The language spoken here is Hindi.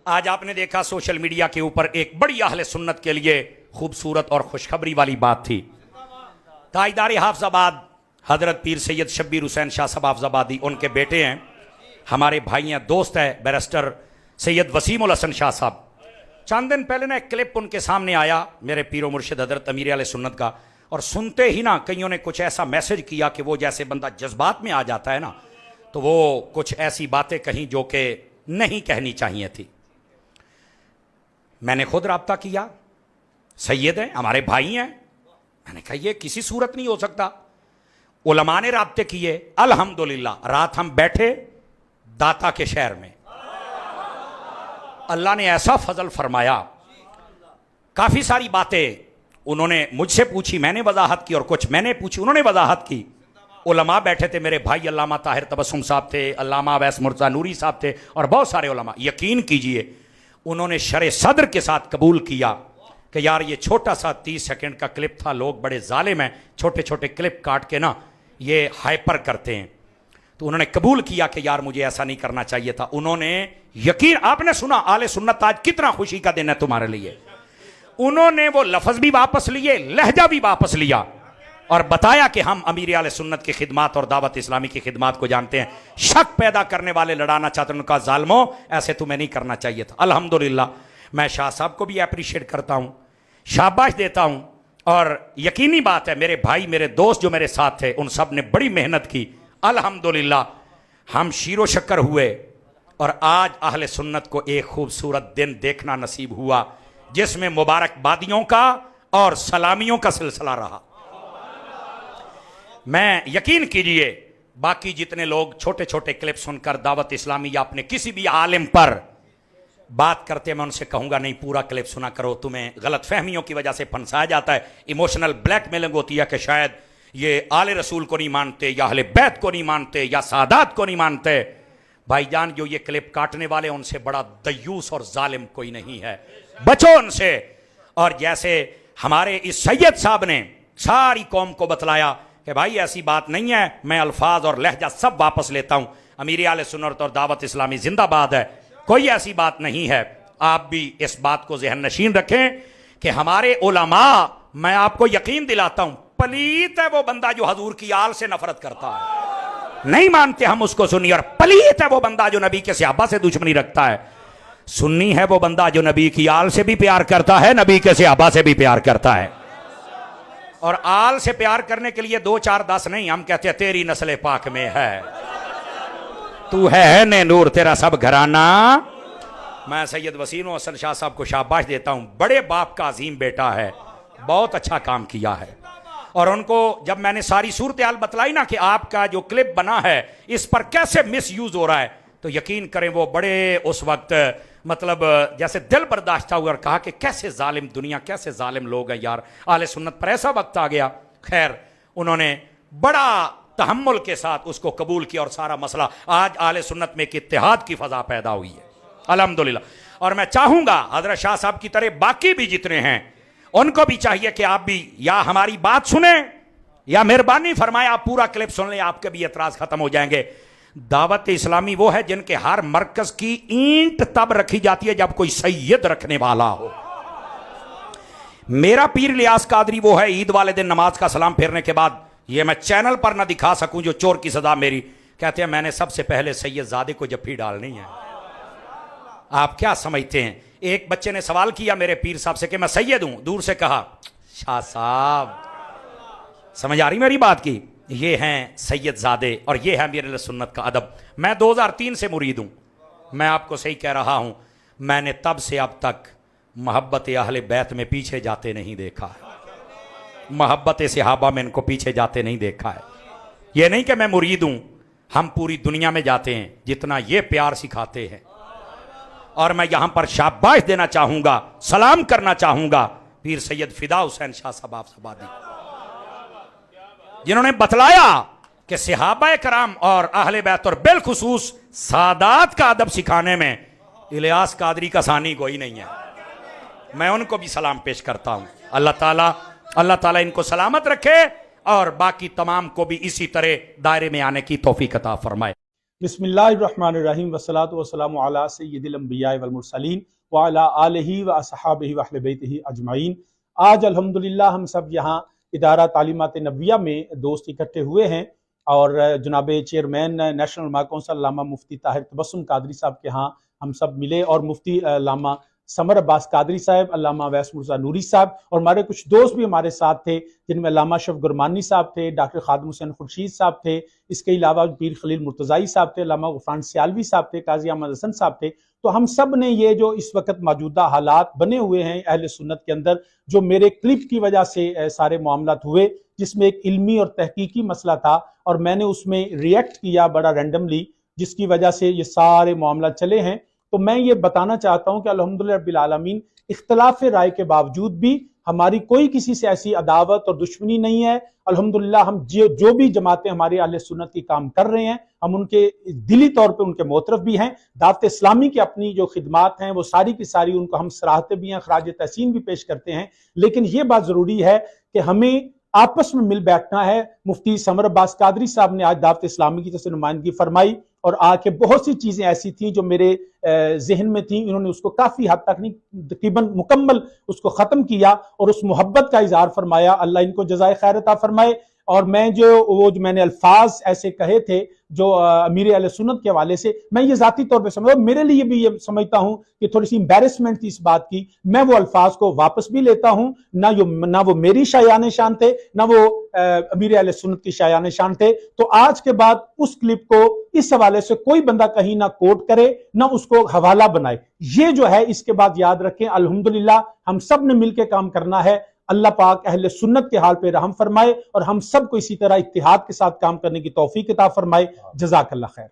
आज आपने देखा सोशल मीडिया के ऊपर एक बड़ी अहले सुन्नत के लिए खूबसूरत और खुशखबरी वाली बात थी। ताजदार हाफजाबाद हजरत पीर सैयद शब्बीर हुसैन शाह साहब हाफजाबादी, उनके बेटे हैं, हमारे भाई हैं, दोस्त है बैरिस्टर सैयद वसीमुल हसन शाह साहब। चंद दिन पहले ना एक क्लिप उनके सामने आया मेरे पीरो मुर्शिद हजरत अमीर अहले सुन्नत का, और सुनते ही ना कईयों ने कुछ ऐसा मैसेज किया कि वो जैसे बंदा जज्बात में आ जाता है ना, तो वो कुछ ऐसी बातें कहीं जो कि नहीं कहनी चाहिए थी। मैंने खुद राब्ता किया, सैयद हैं, हमारे भाई हैं, मैंने कहा ये किसी सूरत नहीं हो सकता। उलमा ने राब्ते किए, अल्हम्दुलिल्लाह रात हम बैठे दाता के शहर में, अल्लाह ने ऐसा फजल फरमाया। काफी सारी बातें उन्होंने मुझसे पूछी, मैंने वजाहत की, और कुछ मैंने पूछी, उन्होंने वजाहत की। उलमा बैठे थे, मेरे भाई अल्लामा ताहिर तबस्सुम साहब थे, अल्लामा अवैस मुर्तज़ा नूरी साहब थे, और बहुत सारे उलमा। यकीन कीजिए उन्होंने शरे सद्र के साथ कबूल किया कि यार ये छोटा सा 30 सेकंड का क्लिप था, लोग बड़े जालिम हैं, छोटे छोटे क्लिप काट के ना ये हाइपर करते हैं। तो उन्होंने कबूल किया कि यार मुझे ऐसा नहीं करना चाहिए था। उन्होंने यकीन, आपने सुना आले सुन्नत आज कितना खुशी का दिन है तुम्हारे लिए। उन्होंने वो लफ्ज भी वापस लिए, लहजा भी वापस लिया, और बताया कि हम अमीर आले सुन्नत की खिदमत और दावत इस्लामी की खिदमत को जानते हैं। शक पैदा करने वाले लड़ाना चाहते हैं, उनका जालमो ऐसे तुम्हें नहीं करना चाहिए था। अल्हम्दुलिल्लाह मैं शाह साहब को भी अप्रिशिएट करता हूं, शाबाश देता हूं, और यकीनी बात है मेरे भाई मेरे दोस्त जो मेरे साथ थे उन सब ने बड़ी मेहनत की। अल्हम्दुलिल्लाह हम शीरो शक्कर हुए, और आज अहले सुन्नत को एक खूबसूरत दिन देखना नसीब हुआ जिसमें मुबारकबादियों का और सलामियों का सिलसिला रहा। मैं यकीन कीजिए बाकी जितने लोग छोटे छोटे क्लिप सुनकर दावत इस्लामी या अपने किसी भी आलिम पर बात करते, मैं उनसे कहूंगा नहीं पूरा क्लिप सुना करो, तुम्हें गलत फहमियों की वजह से फंसाया जाता है, इमोशनल ब्लैकमेलिंग होती है कि शायद ये आले रसूल को नहीं मानते या अहले बैत को नहीं मानते या सादात को नहीं मानते। भाईजान जो ये क्लिप काटने वाले उनसे बड़ा दयूस और जालिम कोई नहीं है, बचो उनसे। और जैसे हमारे इस सैयद साहब ने सारी कौम को बतलाया कि भाई ऐसी बात नहीं है, मैं अल्फाज और लहजा सब वापस लेता हूं, अमीर आले सुन्नत और दावत इस्लामी जिंदाबाद है, कोई ऐसी बात नहीं है। आप भी इस बात को ज़हन नशीन रखें कि हमारे उलमा, मैं आपको यकीन दिलाता हूं, पलीत है वो बंदा जो हजूर की आल से नफरत करता है, नहीं मानते हम उसको सुन्नी। और पलीत है वो बंदा जो नबी के सहाबा से दुश्मनी रखता है। सुन्नी है वो बंदा जो नबी की आल से भी प्यार करता है, नबी के सहाबा से भी प्यार करता है। और आल से प्यार करने के लिए 2 4 10 नहीं, हम कहते हैं तेरी नस्ल पाक में है, तू है ने नूर तेरा सब घराना। मैं सैयद वसीम हसन शाह साहब को शाबाश देता हूं, बड़े बाप का अजीम बेटा है, बहुत अच्छा काम किया है। और उनको जब मैंने सारी सूरत हाल बतलाई ना कि आपका जो क्लिप बना है इस पर कैसे मिस यूज हो रहा है, तो यकीन करें वो बड़े उस वक्त मतलब जैसे दिल बर्दाश्त हुआ और कहा कि कैसे जालिम दुनिया, कैसे जालिम लोग हैं यार, आले सुन्नत पर ऐसा वक्त आ गया। खैर उन्होंने बड़ा तहम्मुल के साथ उसको कबूल किया, और सारा मसला आज आले सुन्नत में एक इत्तेहाद की फजा पैदा हुई है अल्हम्दुलिल्लाह। और मैं चाहूंगा हजरत शाह साहब की तरह बाकी भी जितने हैं उनको भी चाहिए कि आप भी या हमारी बात सुने या मेहरबानी फरमाए आप पूरा क्लिप सुन लें, आपके भी एतराज खत्म हो जाएंगे। दावत इस्लामी वो है जिनके हर मरकज की ईंट तब रखी जाती है जब कोई सैयद रखने वाला हो। मेरा पीर इलियास कादरी वो है, ईद वाले दिन नमाज का सलाम फेरने के बाद, ये मैं चैनल पर ना दिखा सकूं जो चोर की सजा मेरी, कहते हैं मैंने सबसे पहले सैयद ज़ादे को जफ्फी डालनी है। आप क्या समझते हैं? एक बच्चे ने सवाल किया मेरे पीर साहब से कि मैं सैयद हूं, दूर से कहा शाह साहब, समझ आ रही मेरी बात की, ये हैं सैयद ज़ादे और ये है अमीर सुन्नत का अदब। मैं 2003 से मुरीद हूं, मैं आपको सही कह रहा हूं, मैंने तब से अब तक मोहब्बत अहले बैत में पीछे जाते नहीं देखा है, मोहब्बत सहाबा में इनको पीछे जाते नहीं देखा है। ये नहीं कि मैं मुरीद हूं, हम पूरी दुनिया में जाते हैं जितना ये प्यार सिखाते हैं। और मैं यहां पर शाबाश देना चाहूंगा, सलाम करना चाहूंगा पीर सैयद फिदा हुसैन शाह साहब आफसाबादी, जिन्होंने बतलाया कि सहाबा कराम और अहले बैत और बिलखुसूस सादात का अदब सिखाने में इलियास कादरी का सानी कोई नहीं है। मैं उनको भी सलाम पेश करता हूं। अल्लाह ताला इनको सलामत रखे और बाकी तमाम को भी इसी तरह दायरे में आने की तौफीक अता फरमाए। बिस्मिल्लाहिर्रहमानिर्रहीम वस्सलातु वस्सलामु अला सय्यिदिल अंबिया वल मुरसलीन व अला आलिहि व अस्हाबिहि व अहले बैतिहि अजमाइन। आज अल्हम्दुलिल्लाह हम सब यहाँ इदारा तालीमात नबविया में दोस्त इकट्ठे हुए हैं और जनाब चेयरमैन नेशनल उलमा कौंसिल अल्लामा मुफ्ती ताहिर तबस्सुम कादरी साहब के यहाँ हम सब मिले और मुफ्ती अल्लामा समर अब्बास कादरी साहब, अल्लामा वैस मुर्जा नूरी साहब और हमारे कुछ दोस्त भी हमारे साथ थे, जिनमें अल्लामा शफ गुरमानी साहब थे, डॉक्टर खादिम हुसैन खुर्शीद साहब थे, इसके अलावा पीर खलील मुर्तज़ाई साहब थे, अल्लामा गुफरान सियालवी साहब थे, काजी अहमद हसन साहब थे। तो हम सब ने ये जो इस वक्त मौजूदा हालात बने हुए हैं अहले सुन्नत के अंदर, जो मेरे क्लिप की वजह से सारे मामलात हुए, जिसमें एक इल्मी और तहकीकी मसला था और मैंने उसमें रिएक्ट किया बड़ा रैंडमली, जिसकी वजह से ये सारे मामला चले हैं। तो मैं ये बताना चाहता हूं कि अल्हम्दुलिल्लाह रब्बिल आलमीन इख्तिलाफ राय के बावजूद भी हमारी कोई किसी से ऐसी अदावत और दुश्मनी नहीं है। अल्हम्दुलिल्लाह हम जो भी जमातें हमारे अहले सुन्नत की काम कर रहे हैं, हम उनके दिली तौर पे उनके मोतरफ भी हैं। दावत इस्लामी की अपनी जो खिदमात हैं वो सारी की सारी उनको हम सराहते भी हैं, खराज तहसीन भी पेश करते हैं। लेकिन ये बात जरूरी है कि हमें आपस में मिल बैठना है। मुफ्ती समर अब्बास कादरी साहब ने आज दावत इस्लामी की तरफ से नुमाइंदगी फरमाई और आके बहुत सी चीजें ऐसी थी जो मेरे जहन में थी, इन्होंने उसको काफी हद तक नहीं तकरीबन मुकम्मल उसको खत्म किया और उस मोहब्बत का इजहार फरमाया। अल्लाह इनको जज़ाए खैर अता फरमाए। और मैं जो मैंने अल्फाज ऐसे कहे थे जो अमीर अहले सुन्नत के हवाले से, मैं ये जाती तौर पे समझ, मेरे लिए भी ये समझता हूं कि थोड़ी सी एम्बेरसमेंट थी इस बात की। मैं वो अल्फाज को वापस भी लेता हूं, ना वो मेरी शायान शान थे, ना वो अमीर अहले सुन्नत की शायान शान थे। तो आज के बाद उस क्लिप को इस हवाले से कोई बंदा कहीं ना कोट करे ना उसको हवाला बनाए। ये जो है इसके बाद याद रखें, अल्हम्दुलिल्लाह हम सब ने मिलकर काम करना है। अल्लाह पाक अहले सुन्नत के हाल पे रहम फरमाए और हम सबको इसी तरह इत्तिहाद के साथ काम करने की तौफीक अता फरमाए। जज़ाकल्लाह खैर।